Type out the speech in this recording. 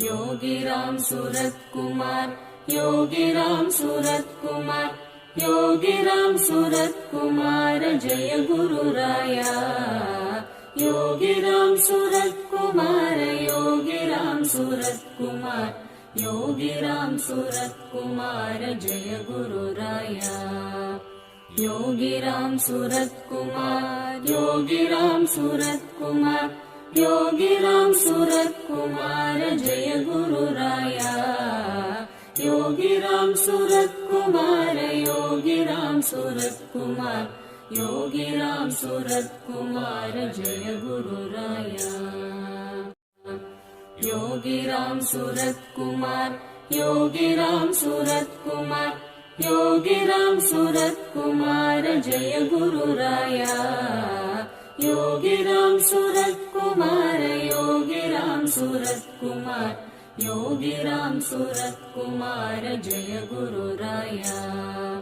Yogiram Surat Kumar, Yogiram Surat Kumar, Yogiram Surat Kumar Jai गुरुराया। Yogiram Surat Kumar, Yogiram Surat Kumar, Yogiram Surat Kumar Jai गुरुराया। Yogiram Surat Kumar, Yogiram Surat Kumar, Yogiram Surat Kumar Jai गुरुराया। Yogiram Surat Kumar, Yogiram Surat Kumar, Yogiram Surat Kumar Jai गुरुराया। Yogiram Surat Kumar, Yogiram Surat Kumar, Yogiram Surat Kumar Jai गुरुराया। Yogiram Surat Kumar, Yogiram Surat Kumar, Yogiram Surat Kumar Jai गुरुराया।